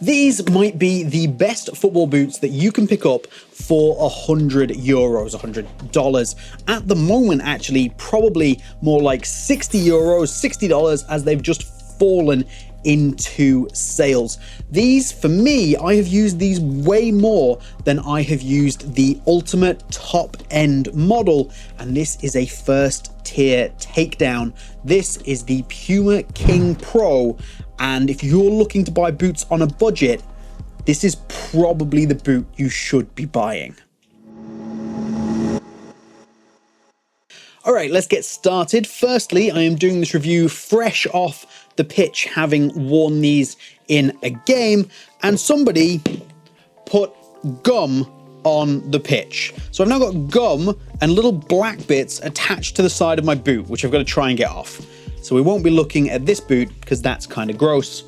These might be the best football boots that you can pick up for €100, $100. At the moment, actually, probably more like €60, $60, as they've just fallen into sales. These, for me, I have used these way more than I have used the ultimate top end model, and this is a first tier takedown. This is the Puma King Pro, and if you're looking to buy boots on a budget, this is probably the boot you should be buying. All right, let's get started. Firstly, I am doing this review fresh off the pitch, having worn these in a game, and somebody put gum on the pitch. So I've now got gum and little black bits attached to the side of my boot, which I've got to try and get off. So we won't be looking at this boot because that's kind of gross.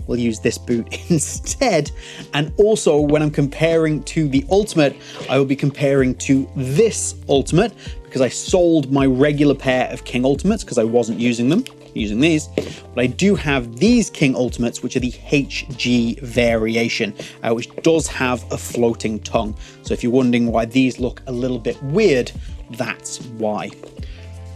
We'll use this boot instead. And also, when I'm comparing to the Ultimate, I will be comparing to this Ultimate because I sold my regular pair of King Ultimates because I wasn't using them, using these. But I do have these King Ultimates, which are the HG variation, which does have a floating tongue. So if you're wondering why these look a little bit weird, that's why.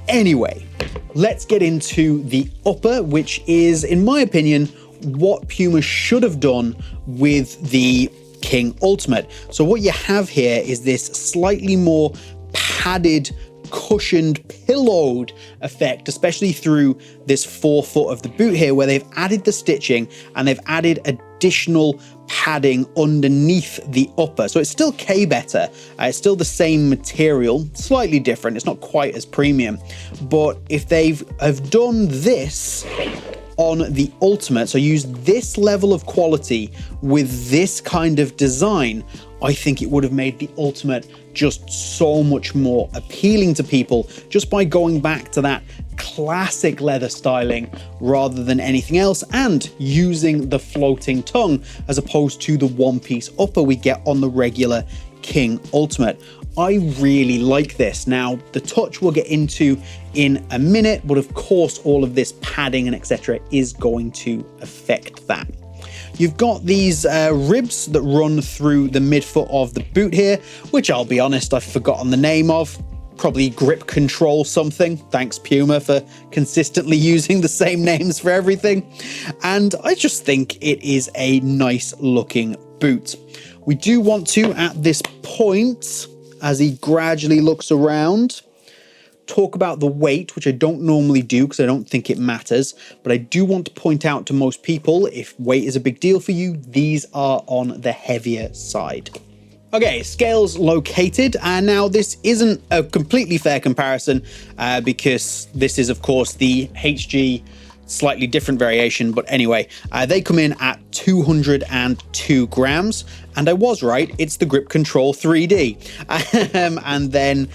Anyway, let's get into the upper, which is, in my opinion, what Puma should have done with the King Ultimate. So what you have here is this slightly more padded, cushioned, pillowed effect, especially through this forefoot of the boot here, where they've added the stitching and they've added additional padding underneath the upper. So it's still K-Better, it's still the same material, slightly different, it's not quite as premium, but if have done this on the Ultimate, so use this level of quality with this kind of design, I think it would have made the Ultimate just so much more appealing to people just by going back to that classic leather styling rather than anything else, and using the floating tongue as opposed to the one-piece upper we get on the regular King Ultimate. I really like this. Now, the touch we'll get into in a minute, but of course all of this padding and etc. is going to affect that. You've got these ribs that run through the midfoot of the boot here, which I'll be honest, I've forgotten the name of. Probably grip control something. Thanks Puma for consistently using the same names for everything. And I just think it is a nice looking boot. We do want to, at this point, as he gradually looks around, talk about the weight, which I don't normally do because I don't think it matters, but I do want to point out to most people, if weight is a big deal for you, these are on the heavier side. Okay, scales located, and now this isn't a completely fair comparison because this is of course the HG slightly different variation, but anyway, they come in at 202 grams, and I was right, it's the Grip Control 3D. And then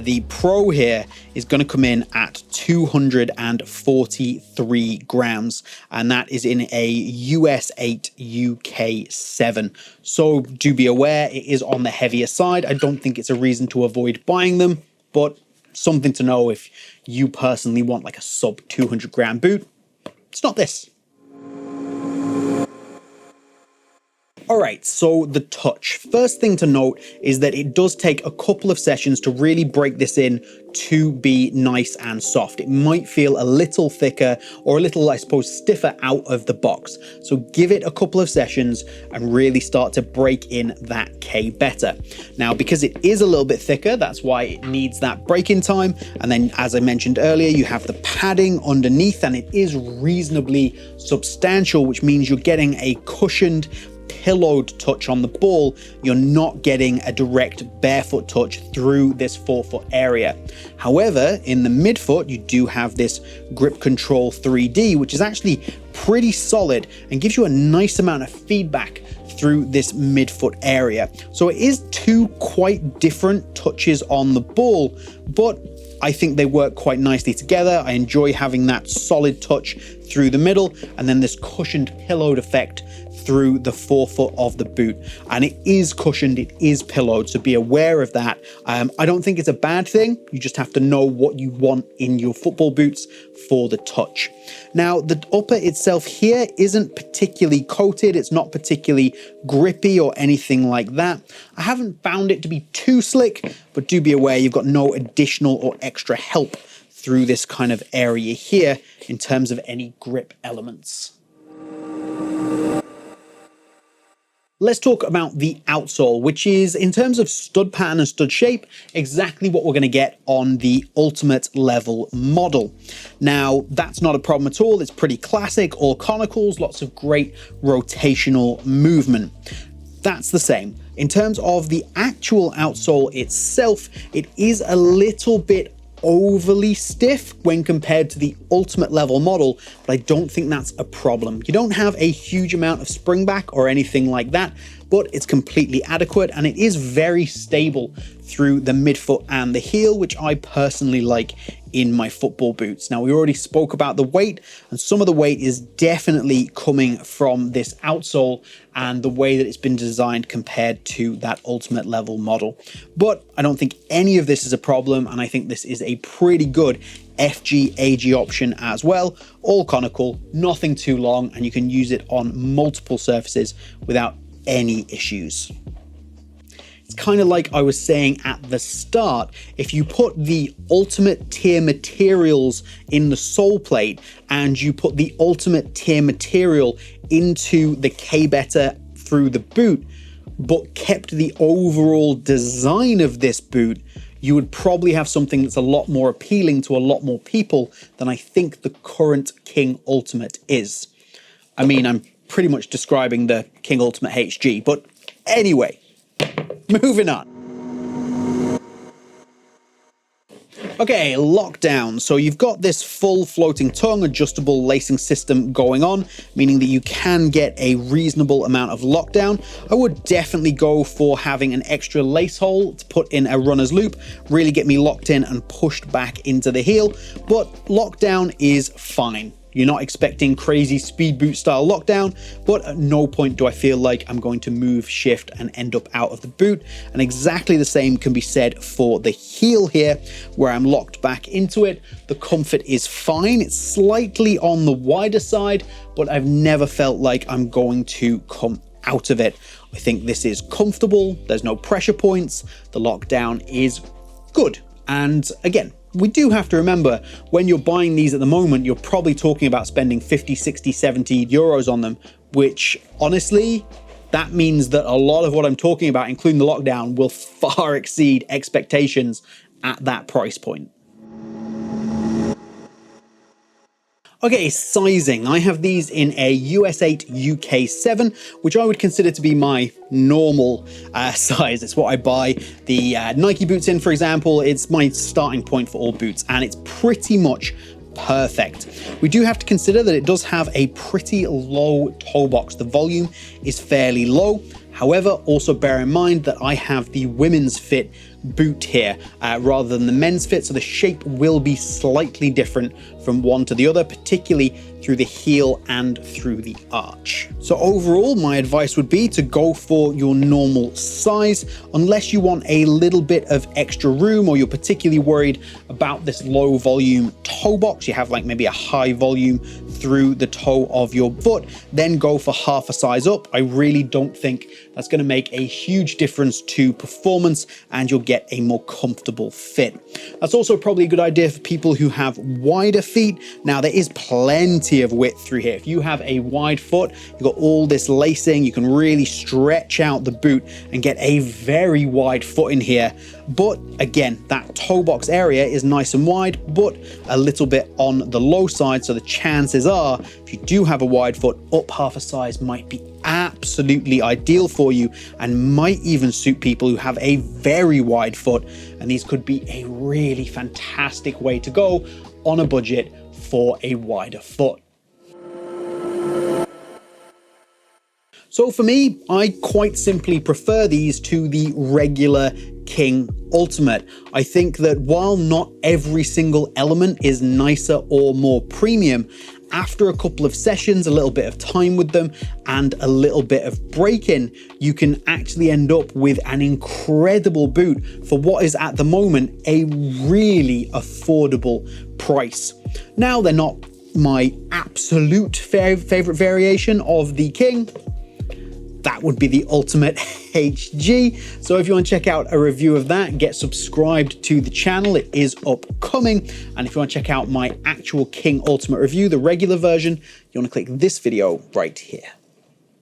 the Pro here is going to come in at 243 grams, and that is in a US 8, UK 7. So do be aware, it is on the heavier side. I don't think it's a reason to avoid buying them, but something to know if you personally want like a sub 200 gram boot. It's not this. All right, so the touch. First thing to note is that it does take a couple of sessions to really break this in to be nice and soft. It might feel a little thicker or a little, I suppose, stiffer out of the box. So give it a couple of sessions and really start to break in that K-Better. Now, because it is a little bit thicker, that's why it needs that break-in time. And then, as I mentioned earlier, you have the padding underneath, and it is reasonably substantial, which means you're getting a cushioned, pillowed touch on the ball. You're not getting a direct barefoot touch through this forefoot area. However, in the midfoot, you do have this Grip Control 3D, which is actually pretty solid and gives you a nice amount of feedback through this midfoot area. So it is two quite different touches on the ball, but I think they work quite nicely together. I enjoy having that solid touch through the middle, and then this cushioned pillowed effect through the forefoot of the boot. And it is cushioned, it is pillowed, so be aware of that. I don't think it's a bad thing. You just have to know what you want in your football boots for the touch. Now, the upper itself here isn't particularly coated. It's not particularly grippy or anything like that. I haven't found it to be too slick, but do be aware you've got no additional or extra help through this kind of area here in terms of any grip elements. Let's talk about the outsole, which is, in terms of stud pattern and stud shape, exactly what we're going to get on the ultimate level model. Now, that's not a problem at all. It's pretty classic, all conicals, lots of great rotational movement. That's the same. In terms of the actual outsole itself, it is a little bit overly stiff when compared to the ultimate level model, but I don't think that's a problem. You don't have a huge amount of spring back or anything like that, but it's completely adequate, and it is very stable through the midfoot and the heel, which I personally like in my football boots. Now, we already spoke about the weight, and some of the weight is definitely coming from this outsole and the way that it's been designed compared to that ultimate level model. But I don't think any of this is a problem, and I think this is a pretty good FG AG option as well. All conical, nothing too long, and you can use it on multiple surfaces without any issues. It's kind of like I was saying at the start, if you put the ultimate tier materials in the sole plate and you put the ultimate tier material into the K-Better through the boot, but kept the overall design of this boot, you would probably have something that's a lot more appealing to a lot more people than I think the current King Ultimate is. I mean, I'm pretty much describing the King Ultimate HG, but anyway, moving on. Okay, lockdown. So you've got this full floating tongue adjustable lacing system going on, meaning that you can get a reasonable amount of lockdown. I would definitely go for having an extra lace hole to put in a runner's loop, really get me locked in and pushed back into the heel, but lockdown is fine. You're not expecting crazy speed boot style lockdown, but at no point do I feel like I'm going to move, shift, and end up out of the boot. And exactly the same can be said for the heel here, where I'm locked back into it. The comfort is fine. It's slightly on the wider side, but I've never felt like I'm going to come out of it. I think this is comfortable. There's no pressure points. The lockdown is good. And again, we do have to remember, when you're buying these at the moment, you're probably talking about spending 50, 60, 70 euros on them, which honestly, that means that a lot of what I'm talking about, including the lockdown, will far exceed expectations at that price point. Okay, sizing. I have these in a US 8, UK 7, which I would consider to be my normal size. It's what I buy the Nike boots in, for example. It's my starting point for all boots, and it's pretty much perfect. We do have to consider that it does have a pretty low toe box. The volume is fairly low. However, also bear in mind that I have the women's fit boot here rather than the men's fit, so the shape will be slightly different from one to the other, particularly through the heel and through the arch. So overall, my advice would be to go for your normal size, unless you want a little bit of extra room or you're particularly worried about this low volume toe box. You have like maybe a high volume through the toe of your foot, then go for half a size up. I really don't think that's going to make a huge difference to performance, and you'll get a more comfortable fit. That's also probably a good idea for people who have wider feet. Now, there is plenty of width through here. If you have a wide foot, you've got all this lacing, you can really stretch out the boot and get a very wide foot in here. But again, that toe box area is nice and wide, but a little bit on the low side. So the chances are, if you do have a wide foot, up half a size might be absolutely ideal for you, and might even suit people who have a very wide foot. And these could be a really fantastic way to go on a budget for a wider foot. So for me, I quite simply prefer these to the regular King Ultimate. I think that while not every single element is nicer or more premium, after a couple of sessions, a little bit of time with them, and a little bit of break-in, you can actually end up with an incredible boot for what is at the moment a really affordable price. Now, they're not my absolute favorite variation of the King. That would be the Ultimate HG. So if you want to check out a review of that, get subscribed to the channel. It is upcoming. And if you want to check out my actual King Ultimate review, the regular version, you want to click this video right here.